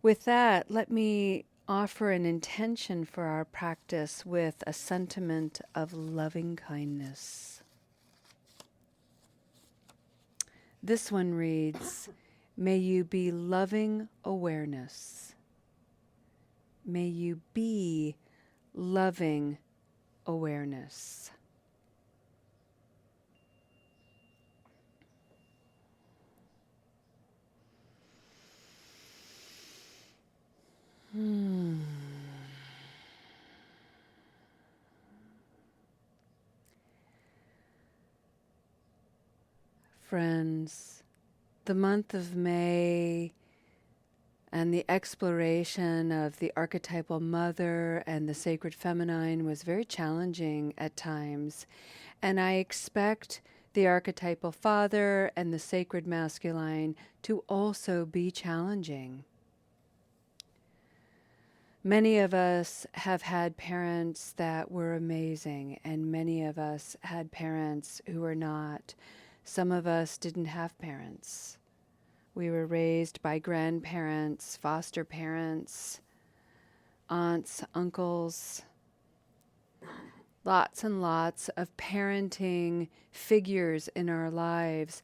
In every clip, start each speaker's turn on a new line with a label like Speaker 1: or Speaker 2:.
Speaker 1: With that, let me offer an intention for our practice with a sentiment of loving kindness. This one reads, may you be loving awareness. May you be loving awareness. Friends, the month of May and the exploration of the archetypal mother and the sacred feminine was very challenging at times. And I expect the archetypal father and the sacred masculine to also be challenging. Many of us have had parents that were amazing, and many of us had parents who were not. Some of us didn't have parents. We were raised by grandparents, foster parents, aunts, uncles, lots and lots of parenting figures in our lives.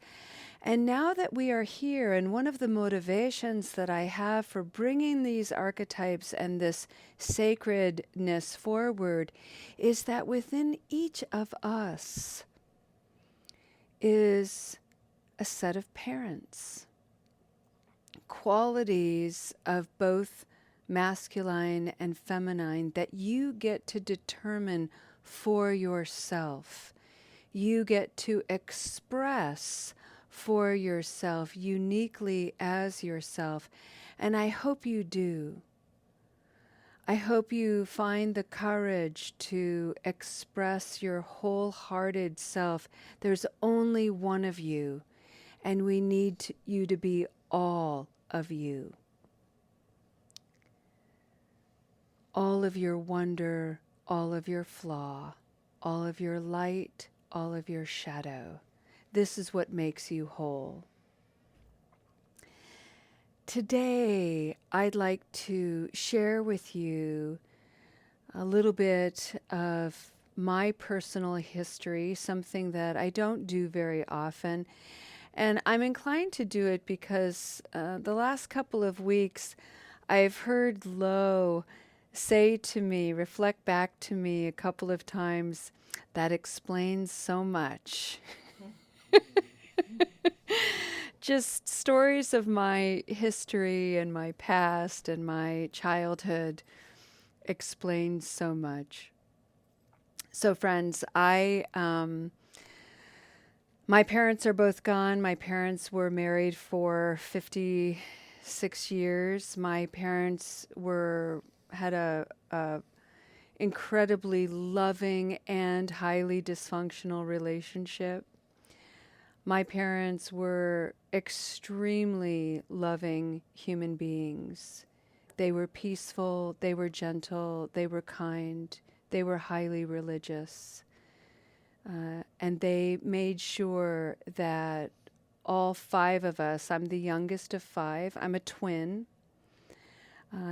Speaker 1: And now that we are here, and one of the motivations that I have for bringing these archetypes and this sacredness forward is that within each of us is a set of parents, qualities of both masculine and feminine that you get to determine for yourself. You get to express for yourself, uniquely as yourself. And I hope you do. I hope you find the courage to express your wholehearted self. There's only one of you, and we need you to be all of you. All of your wonder, all of your flaw, all of your light, all of your shadow. This is what makes you whole. Today, I'd like to share with you a little bit of my personal history, something that I don't do very often. And I'm inclined to do it because the last couple of weeks, I've heard Lo say to me, reflect back to me a couple of times, that explains so much. Just stories of my history and my past and my childhood explain so much. So friends, my parents are both gone. My parents were married for 56 years. My parents had a incredibly loving and highly dysfunctional relationship. My parents were extremely loving human beings. They were peaceful, they were gentle, they were kind, they were highly religious. And they made sure that all five of us, I'm the youngest of five, I'm a twin.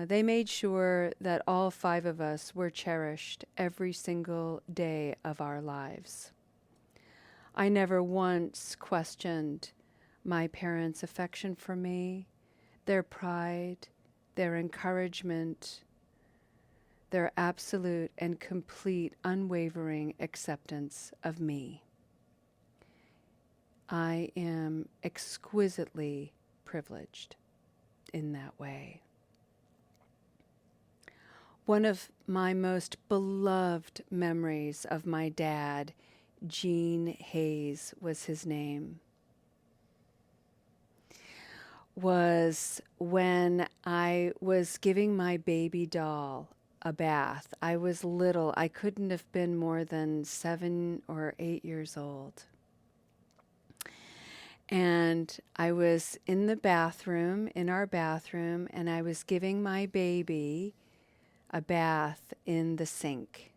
Speaker 1: They made sure that all five of us were cherished every single day of our lives. I never once questioned my parents' affection for me, their pride, their encouragement, their absolute and complete unwavering acceptance of me. I am exquisitely privileged in that way. One of my most beloved memories of my dad, Gene Hayes was his name, was when I was giving my baby doll a bath. I was little. I couldn't have been more than 7 or 8 years old. And I was in the bathroom, in our bathroom, and I was giving my baby a bath in the sink.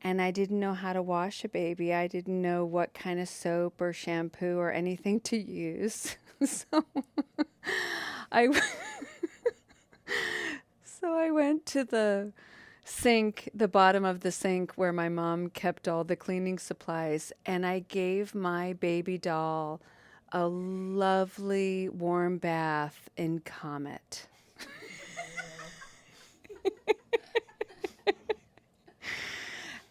Speaker 1: And I didn't know how to wash a baby. I didn't know what kind of soap or shampoo or anything to use. So I So I went to the sink, the bottom of the sink where my mom kept all the cleaning supplies, and I gave my baby doll a lovely warm bath in Comet.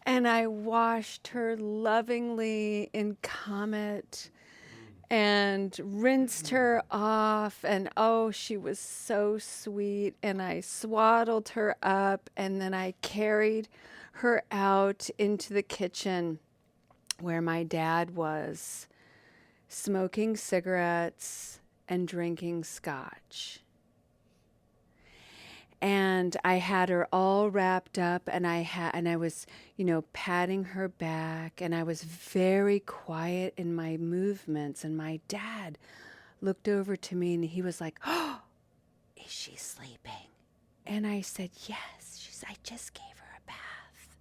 Speaker 1: And I washed her lovingly in Comet and rinsed her off. And oh, she was so sweet. And I swaddled her up, and then I carried her out into the kitchen where my dad was smoking cigarettes and drinking scotch. And I had her all wrapped up, and I was, patting her back, and I was very quiet in my movements. And my dad looked over to me, and he was like, "Oh, is she sleeping?" And I said, "Yes." I just gave her a bath.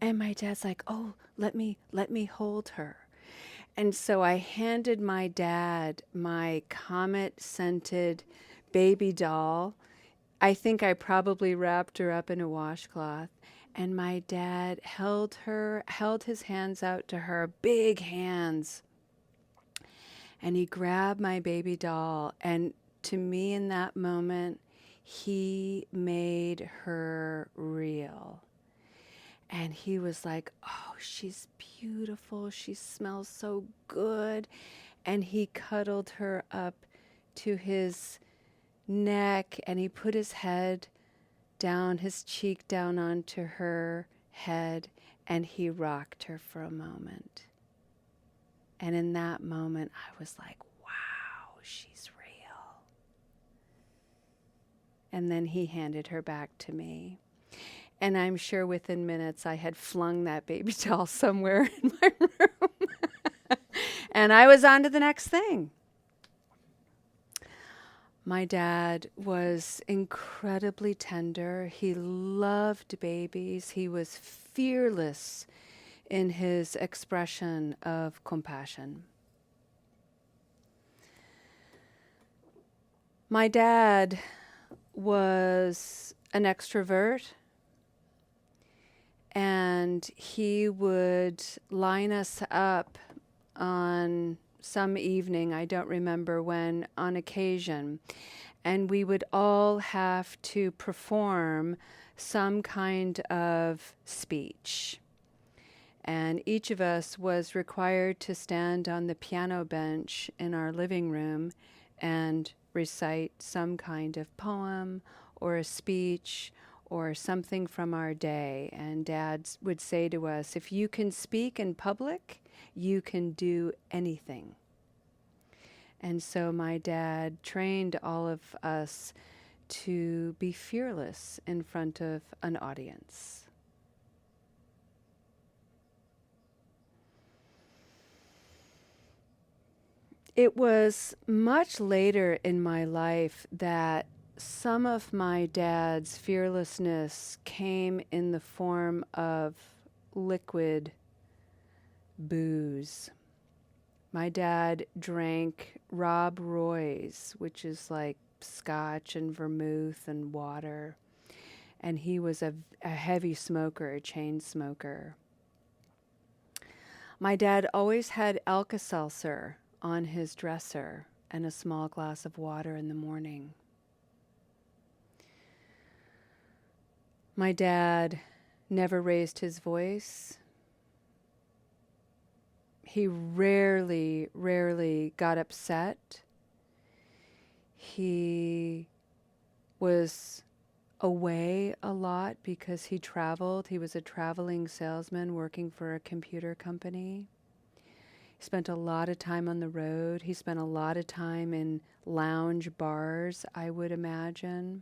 Speaker 1: And my dad's like, "Oh, let me hold her." And so I handed my dad my Comet scented baby doll. I think I probably wrapped her up in a washcloth, and my dad held his hands out to her, big hands, and he grabbed my baby doll, and to me in that moment, he made her real. And he was like, "Oh, she's beautiful. She smells so good." And he cuddled her up to his neck, and he put his head down, his cheek down onto her head, and he rocked her for a moment. And in that moment, I was like, wow, she's real. And then he handed her back to me. And I'm sure within minutes I had flung that baby doll somewhere in my room. And I was on to the next thing. My dad was incredibly tender. He loved babies. He was fearless in his expression of compassion. My dad was an extrovert, and he would line us up on some evening, I don't remember when, on occasion, and we would all have to perform some kind of speech. And each of us was required to stand on the piano bench in our living room and recite some kind of poem or a speech or something from our day. And Dad would say to us, if you can speak in public, you can do anything. And so my dad trained all of us to be fearless in front of an audience. It was much later in my life that some of my dad's fearlessness came in the form of liquid booze. My dad drank Rob Roy's, which is like scotch and vermouth and water. And he was a heavy smoker, a chain smoker. My dad always had Alka-Seltzer on his dresser and a small glass of water in the morning. My dad never raised his voice. He rarely got upset. He was away a lot because he traveled. He was a traveling salesman working for a computer company. He spent a lot of time on the road. He spent a lot of time in lounge bars, I would imagine.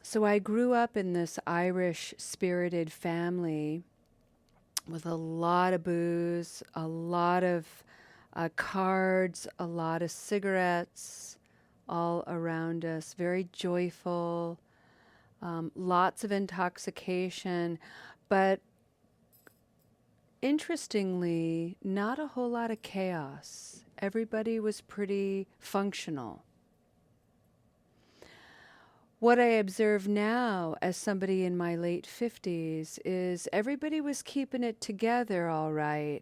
Speaker 1: So I grew up in this Irish-spirited family with a lot of booze, a lot of cards, a lot of cigarettes all around us, very joyful, lots of intoxication, but interestingly, not a whole lot of chaos. Everybody was pretty functional. What I observe now as somebody in my late 50s is everybody was keeping it together all right,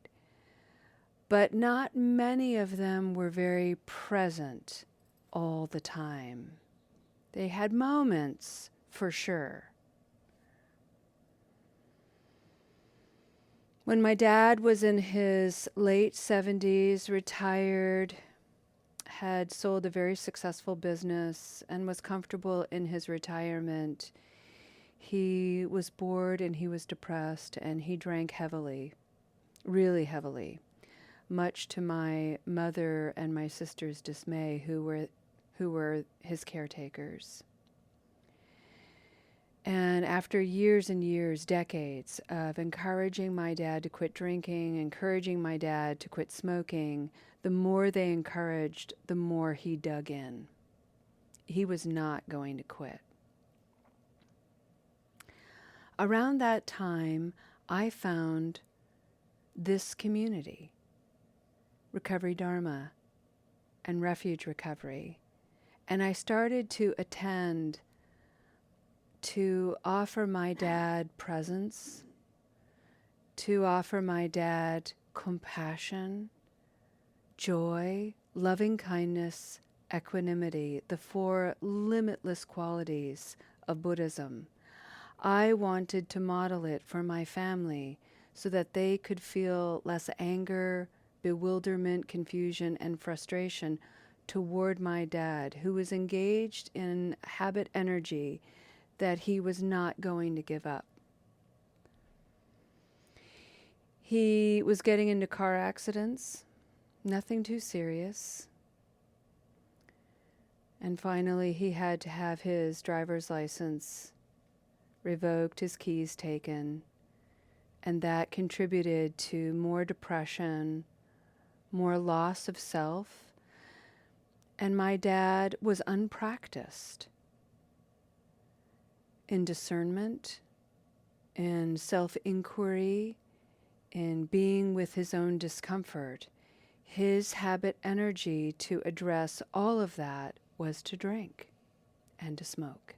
Speaker 1: but not many of them were very present all the time. They had moments, for sure. When my dad was in his late 70s, retired, had sold a very successful business, and was comfortable in his retirement, he was bored and he was depressed and he drank heavily, really heavily, much to my mother and my sister's dismay, who were his caretakers. And after years and years, decades of encouraging my dad to quit drinking, encouraging my dad to quit smoking, the more they encouraged, the more he dug in. He was not going to quit. Around that time, I found this community, Recovery Dharma and Refuge Recovery, and I started to attend to offer my dad presence, to offer my dad compassion, joy, loving kindness, equanimity, the 4 limitless qualities of Buddhism. I wanted to model it for my family so that they could feel less anger, bewilderment, confusion, and frustration toward my dad, who was engaged in habit energy that he was not going to give up. He was getting into car accidents, nothing too serious. And finally, he had to have his driver's license revoked, his keys taken. And that contributed to more depression, more loss of self. And my dad was unpracticed in discernment, in self-inquiry, in being with his own discomfort. His habit energy to address all of that was to drink and to smoke.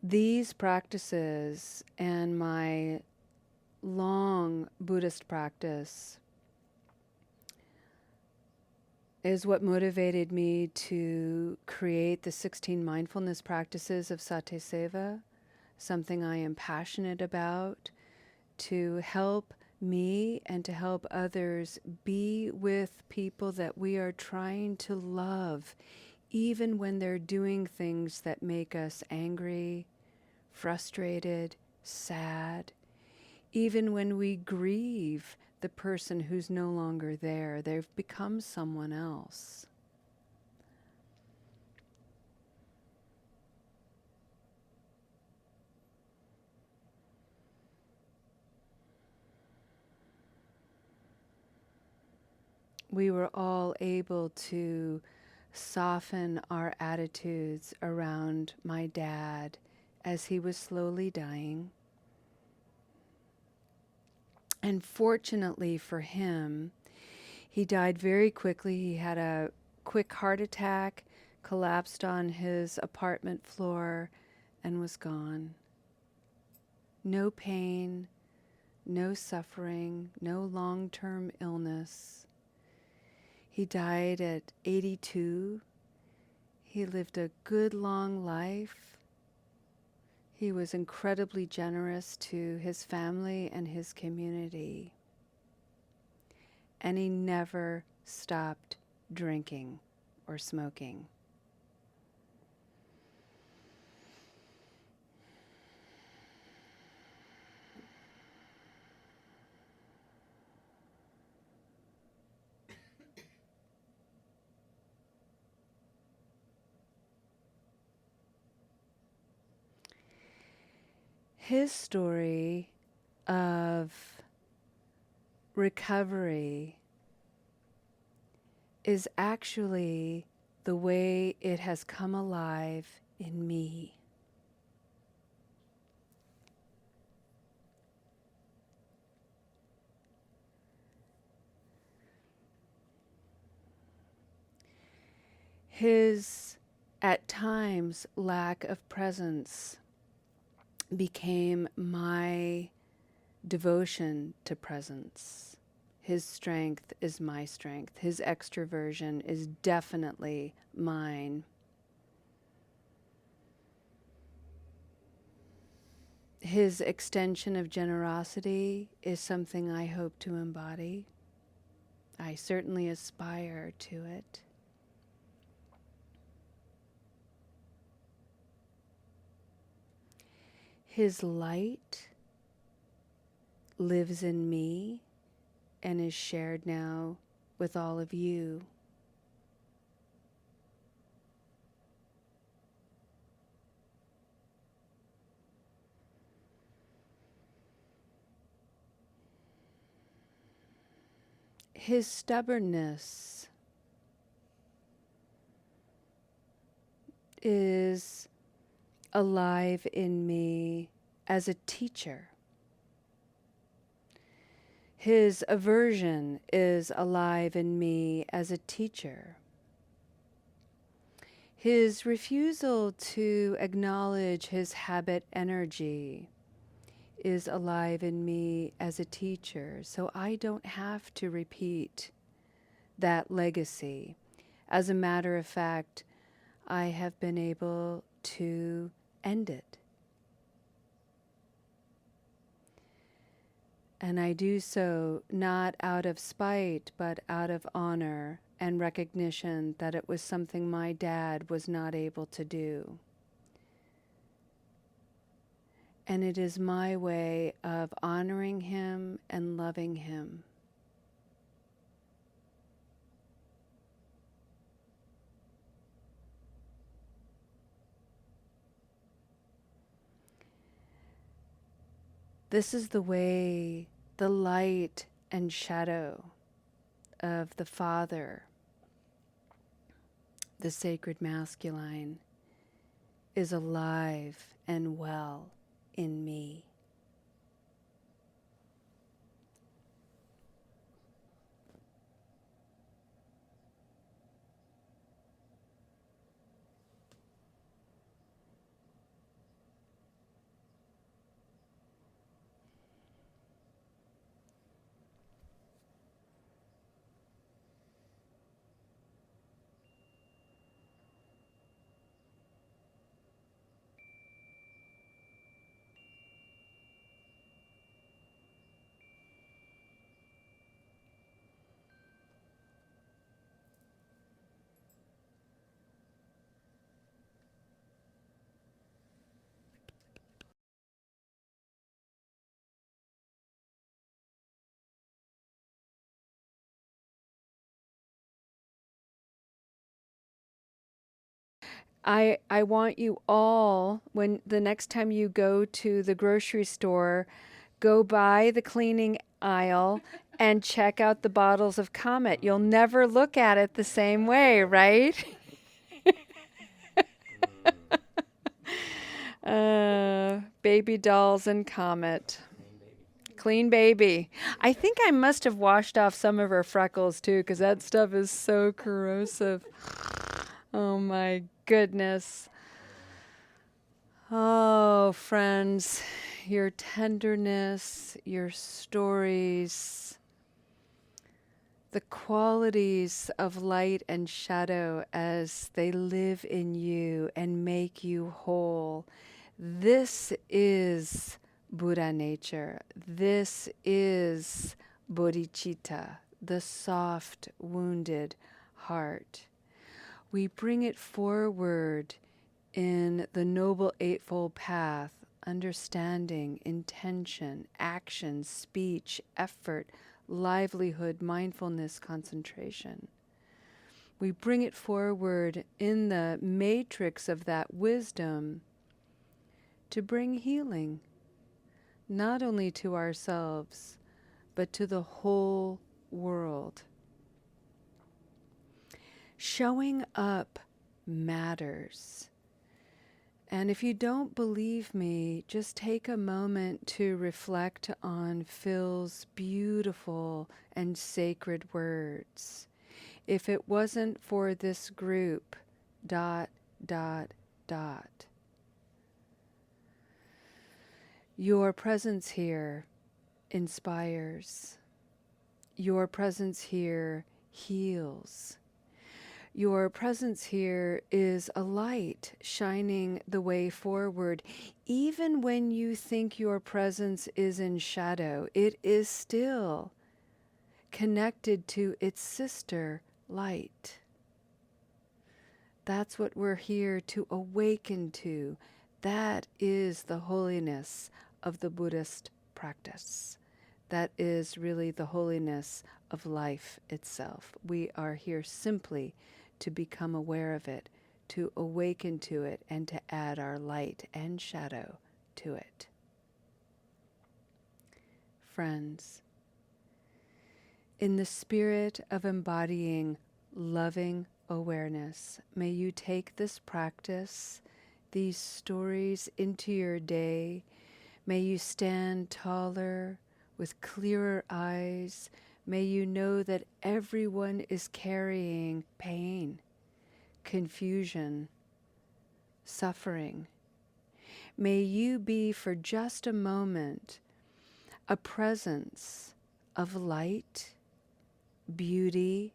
Speaker 1: These practices and my long Buddhist practice is what motivated me to create the 16 mindfulness practices of Sati Seva, something I am passionate about, to help me and to help others be with people that we are trying to love, even when they're doing things that make us angry, frustrated, sad, even when we grieve the person who's no longer there. They've become someone else. We were all able to soften our attitudes around my dad as he was slowly dying. And fortunately for him, he died very quickly. He had a quick heart attack, collapsed on his apartment floor, and was gone. No pain, no suffering, no long-term illness. He died at 82. He lived a good long life. He was incredibly generous to his family and his community. And he never stopped drinking or smoking. His story of recovery is actually the way it has come alive in me. His, at times, lack of presence became my devotion to presence. His strength is my strength. His extroversion is definitely mine. His extension of generosity is something I hope to embody. I certainly aspire to it. His light lives in me and is shared now with all of you. His stubbornness is alive in me as a teacher. His aversion is alive in me as a teacher. His refusal to acknowledge his habit energy is alive in me as a teacher, so I don't have to repeat that legacy. As a matter of fact, I have been able to end it. And I do so not out of spite, but out of honor and recognition that it was something my dad was not able to do. And it is my way of honoring him and loving him. This is the way the light and shadow of the Father, the sacred masculine, is alive and well in me. I want you all, when the next time you go to the grocery store, go by the cleaning aisle and check out the bottles of Comet. You'll never look at it the same way, right? Baby dolls and Comet. Clean baby. I think I must have washed off some of her freckles too, because that stuff is so corrosive. Oh my goodness. Oh, friends, your tenderness, your stories, the qualities of light and shadow as they live in you and make you whole. This is Buddha nature. This is bodhicitta, the soft, wounded heart. We bring it forward in the Noble Eightfold Path, understanding, intention, action, speech, effort, livelihood, mindfulness, concentration. We bring it forward in the matrix of that wisdom to bring healing, not only to ourselves, but to the whole world. Showing up matters. And if you don't believe me, just take a moment to reflect on Phil's beautiful and sacred words. If it wasn't for this group, dot, dot, dot. Your presence here inspires. Your presence here heals. Your presence here is a light shining the way forward. Even when you think your presence is in shadow, it is still connected to its sister light. That's what we're here to awaken to. That is the holiness of the Buddhist practice. That is really the holiness of life itself. We are here simply to become aware of it, to awaken to it, and to add our light and shadow to it. Friends, in the spirit of embodying loving awareness, may you take this practice, these stories into your day. May you stand taller with clearer eyes. May you know that everyone is carrying pain, confusion, suffering. May you be for just a moment a presence of light, beauty,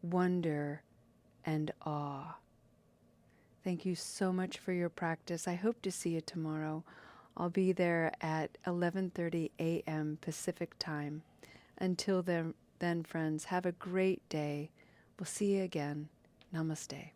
Speaker 1: wonder, and awe. Thank you so much for your practice. I hope to see you tomorrow. I'll be there at 11:30 a.m. Pacific time. Until then, friends, have a great day. We'll see you again. Namaste.